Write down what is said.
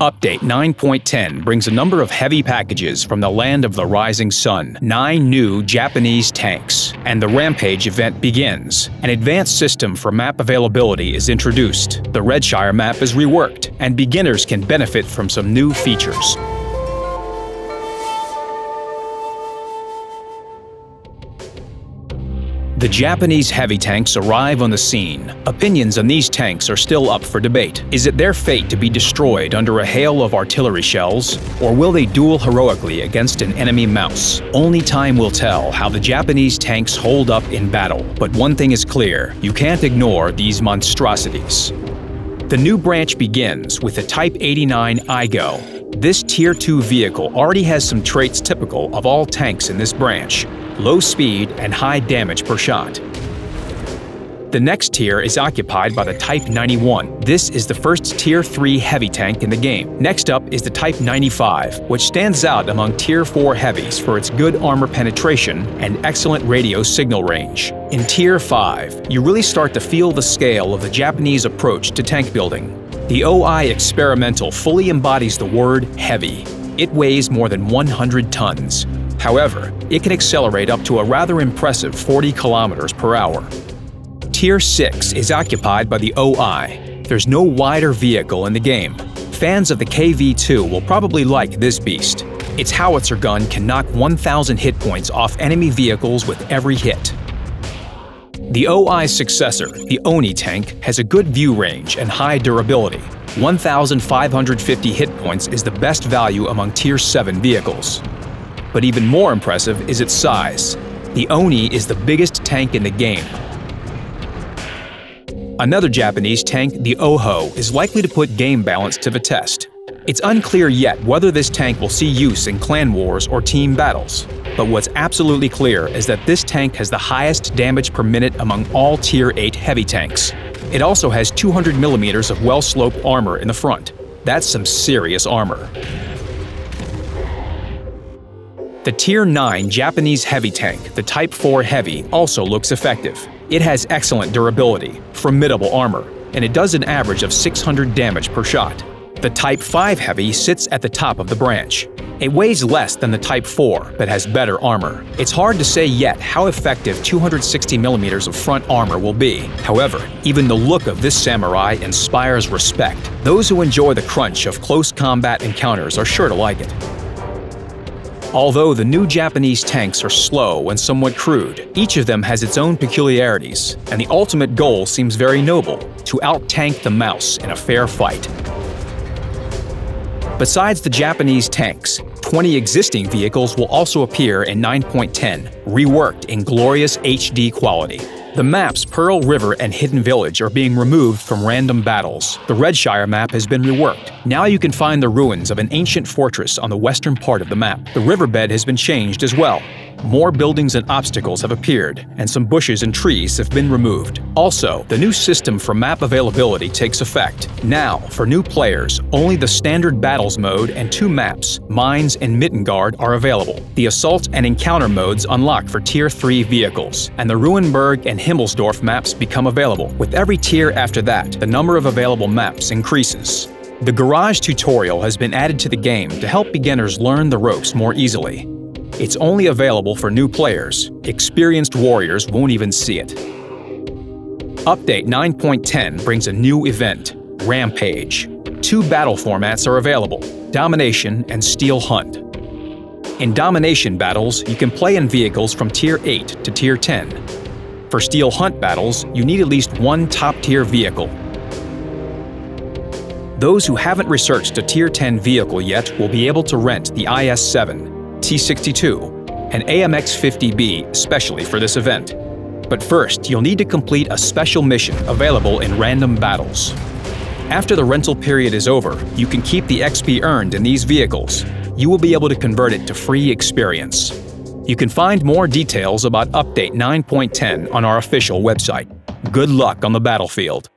Update 9.10 brings a number of heavy packages from the land of the rising sun, 9 new Japanese tanks, and the Rampage event begins. An advanced system for map availability is introduced, the Redshire map is reworked, and beginners can benefit from some new features. The Japanese heavy tanks arrive on the scene. Opinions on these tanks are still up for debate. Is it their fate to be destroyed under a hail of artillery shells, or will they duel heroically against an enemy mouse? Only time will tell how the Japanese tanks hold up in battle, but one thing is clear, you can't ignore these monstrosities. The new branch begins with the Type 89 Igo. This Tier 2 vehicle already has some traits typical of all tanks in this branch: low speed and high damage per shot. The next tier is occupied by the Type 91. This is the first Tier 3 heavy tank in the game. Next up is the Type 95, which stands out among Tier 4 heavies for its good armor penetration and excellent radio signal range. In Tier 5, you really start to feel the scale of the Japanese approach to tank building. The OI Experimental fully embodies the word heavy. It weighs more than 100 tons. However, it can accelerate up to a rather impressive 40 kilometers per hour. Tier 6 is occupied by the OI. There's no wider vehicle in the game. Fans of the KV-2 will probably like this beast. Its howitzer gun can knock 1,000 hit points off enemy vehicles with every hit. The OI's successor, the Oni tank, has a good view range and high durability. 1,550 hit points is the best value among Tier 7 vehicles. But even more impressive is its size. The Oni is the biggest tank in the game. Another Japanese tank, the Oho, is likely to put game balance to the test. It's unclear yet whether this tank will see use in clan wars or team battles. But what's absolutely clear is that this tank has the highest damage per minute among all Tier 8 heavy tanks. It also has 200 millimeters of well-sloped armor in the front. That's some serious armor. The Tier 9 Japanese heavy tank, the Type 4 Heavy, also looks effective. It has excellent durability, formidable armor, and it does an average of 600 damage per shot. The Type 5 Heavy sits at the top of the branch. It weighs less than the Type 4, but has better armor. It's hard to say yet how effective 260 millimeters of front armor will be. However, even the look of this samurai inspires respect. Those who enjoy the crunch of close combat encounters are sure to like it. Although the new Japanese tanks are slow and somewhat crude, each of them has its own peculiarities, and the ultimate goal seems very noble: to out-tank the mouse in a fair fight. Besides the Japanese tanks, 20 existing vehicles will also appear in 9.10, reworked in glorious HD quality. The maps Pearl River and Hidden Village are being removed from random battles. The Redshire map has been reworked. Now you can find the ruins of an ancient fortress on the western part of the map. The riverbed has been changed as well. More buildings and obstacles have appeared, and some bushes and trees have been removed. Also, the new system for map availability takes effect. Now, for new players, only the Standard Battles mode and 2 maps, Mines and Mittengard, are available. The Assault and Encounter modes unlock for Tier 3 vehicles, and the Ruinberg and Himmelsdorf maps become available. With every tier after that, the number of available maps increases. The Garage tutorial has been added to the game to help beginners learn the ropes more easily. It's only available for new players. Experienced warriors won't even see it. Update 9.10 brings a new event, Rampage. 2 battle formats are available, Domination and Steel Hunt. In Domination battles, you can play in vehicles from Tier 8 to Tier 10. For Steel Hunt battles, you need at least 1 top-tier vehicle. Those who haven't researched a Tier 10 vehicle yet will be able to rent the IS-7, T-62, and AMX-50B especially for this event. But first, you'll need to complete a special mission available in random battles. After the rental period is over, you can keep the XP earned in these vehicles. You will be able to convert it to free experience. You can find more details about Update 9.10 on our official website. Good luck on the battlefield!